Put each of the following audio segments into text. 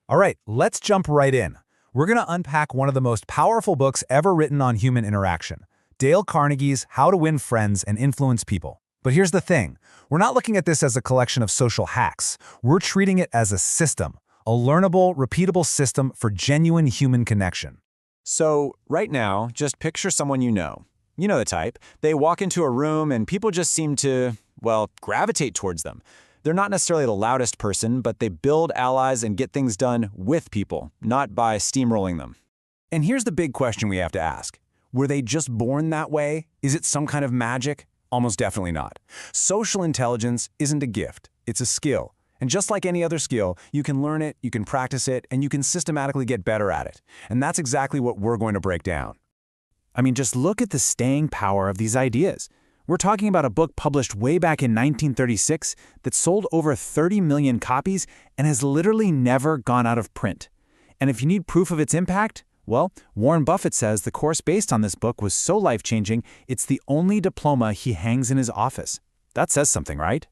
All right, let's jump right in. We're going to unpack one of the most powerful books ever written on human interaction, Dale Carnegie's How to Win Friends and Influence People. But here's the thing. We're not looking at this as a collection of social hacks. We're treating it as a system, a learnable, repeatable system for genuine human connection. So, right now, just picture someone you know. You know the type. They walk into a room and people just seem to, well, gravitate towards them. They're not necessarily the loudest person, but they build allies and get things done with people, not by steamrolling them. And here's the big question we have to ask. Were they just born that way? Is it some kind of magic? Almost definitely not. Social intelligence isn't a gift, it's a skill. And just like any other skill, you can learn it, you can practice it, and you can systematically get better at it. And that's exactly what we're going to break down. I mean, just look at the staying power of these ideas. We're talking about a book published way back in 1936 that sold over 30 million copies and has literally never gone out of print. And if you need proof of its impact, well, Warren Buffett says the course based on this book was so life-changing, it's the only diploma he hangs in his office. That says something, right?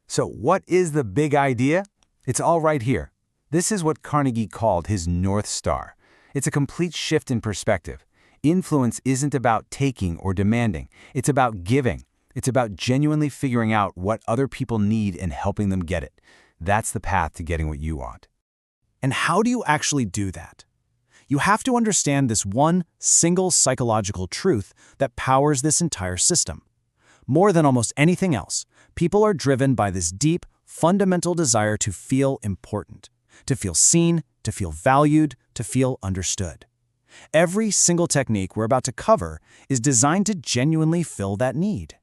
So what is the big idea? It's all right here. This is what Carnegie called his North Star. It's a complete shift in perspective. Influence isn't about taking or demanding. It's about giving. It's about genuinely figuring out what other people need and helping them get it. That's the path to getting what you want. And how do you actually do that? You have to understand this one single psychological truth that powers this entire system. More than almost anything else, people are driven by this deep, fundamental desire to feel important, to feel seen, to feel valued, to feel understood. Every single technique we're about to cover is designed to genuinely fill that need.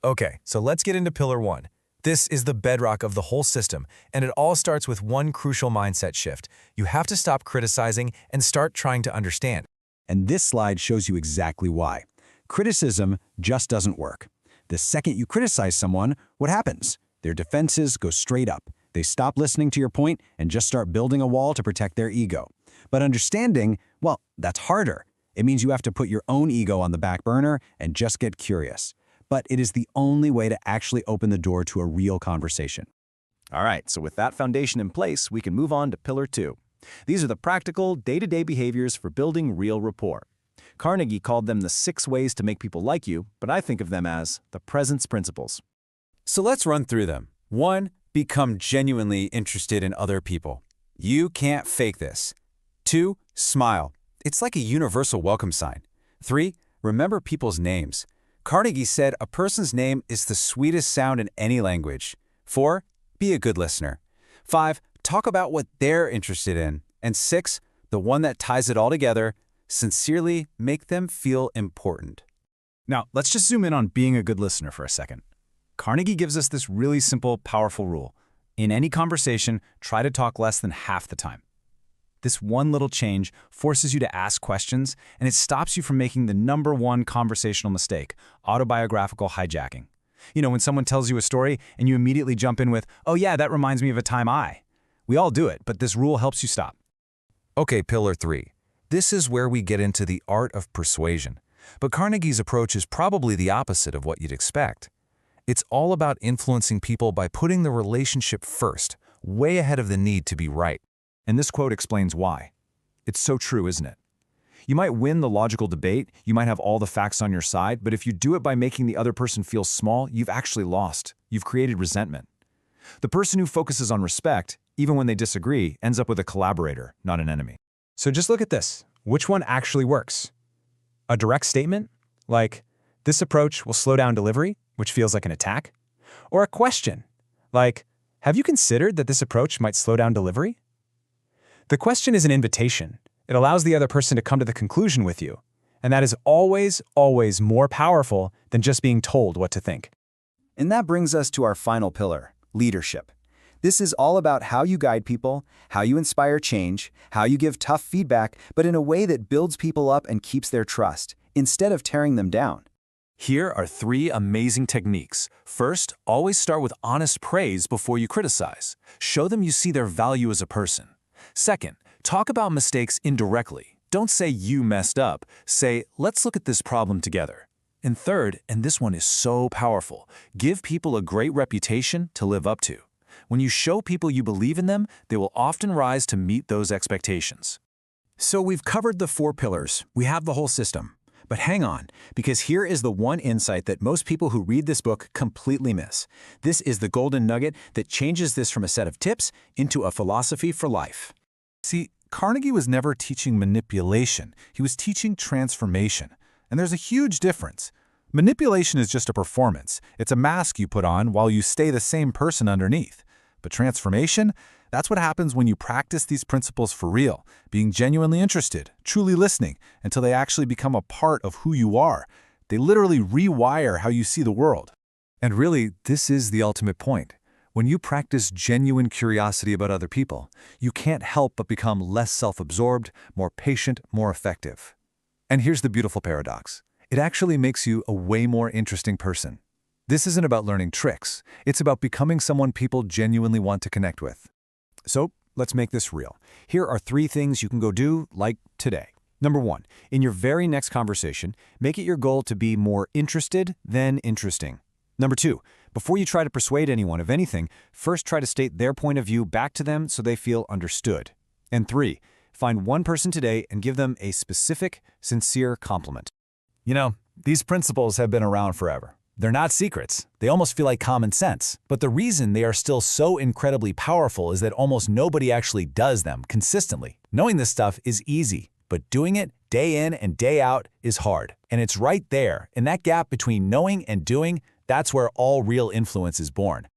Okay, so let's get into Pillar 1. This is the bedrock of the whole system, and it all starts with one crucial mindset shift. You have to stop criticizing and start trying to understand. And this slide shows you exactly why. Criticism just doesn't work. The second you criticize someone, what happens? Their defenses go straight up. They stop listening to your point and just start building a wall to protect their ego. But understanding, well, that's harder. It means you have to put your own ego on the back burner and just get curious. But it is the only way to actually open the door to a real conversation. All right, so with that foundation in place, we can move on to Pillar 2. These are the practical, day-to-day behaviors for building real rapport. Carnegie called them the 6 ways to make people like you, but I think of them as the presence principles. So let's run through them. 1. Become genuinely interested in other people. You can't fake this. 2. Smile. It's like a universal welcome sign. 3. Remember people's names. Carnegie said a person's name is the sweetest sound in any language. 4. Be a good listener. 5. Talk about what they're interested in. And 6. The one that ties it all together, sincerely make them feel important. Now, let's just zoom in on being a good listener for a second. Carnegie gives us this really simple, powerful rule. In any conversation, try to talk less than half the time. This one little change forces you to ask questions, and it stops you from making the #1 conversational mistake, autobiographical hijacking. You know, when someone tells you a story and you immediately jump in with, "Oh yeah, that reminds me of a time I." We all do it, but this rule helps you stop. Okay, Pillar 3. This is where we get into the art of persuasion. But Carnegie's approach is probably the opposite of what you'd expect. It's all about influencing people by putting the relationship first, way ahead of the need to be right. And this quote explains why. It's so true, isn't it? You might win the logical debate, you might have all the facts on your side, but if you do it by making the other person feel small, you've actually lost. You've created resentment. The person who focuses on respect, even when they disagree, ends up with a collaborator, not an enemy. So just look at this. Which one actually works? A direct statement, like, "This approach will slow down delivery," which feels like an attack? Or a question, like, "Have you considered that this approach might slow down delivery?" The question is an invitation. It allows the other person to come to the conclusion with you. And that is always, always more powerful than just being told what to think. And that brings us to our final pillar, leadership. This is all about how you guide people, how you inspire change, how you give tough feedback, but in a way that builds people up and keeps their trust, instead of tearing them down. Here are 3 amazing techniques. First, always start with honest praise before you criticize. Show them you see their value as a person. Second, talk about mistakes indirectly. Don't say you messed up. Say, let's look at this problem together. And third, and this one is so powerful, give people a great reputation to live up to. When you show people you believe in them, they will often rise to meet those expectations. So we've covered the 4 pillars. We have the whole system. But hang on, because here is the one insight that most people who read this book completely miss. This is the golden nugget that changes this from a set of tips into a philosophy for life. See, Carnegie was never teaching manipulation. He was teaching transformation. And there's a huge difference. Manipulation is just a performance. It's a mask you put on while you stay the same person underneath. But transformation? That's what happens when you practice these principles for real, being genuinely interested, truly listening, until they actually become a part of who you are. They literally rewire how you see the world. And really, this is the ultimate point. When you practice genuine curiosity about other people, you can't help but become less self-absorbed, more patient, more effective. And here's the beautiful paradox. It actually makes you a way more interesting person. This isn't about learning tricks. It's about becoming someone people genuinely want to connect with. So let's make this real. Here are 3 things you can go do, like today. Number 1, in your very next conversation, make it your goal to be more interested than interesting. Number 2, before you try to persuade anyone of anything, first try to state their point of view back to them so they feel understood. And 3, find one person today and give them a specific, sincere compliment. You know, these principles have been around forever. They're not secrets. They almost feel like common sense. But the reason they are still so incredibly powerful is that almost nobody actually does them consistently. Knowing this stuff is easy, but doing it day in and day out is hard. And it's right there, in that gap between knowing and doing, that's where all real influence is born.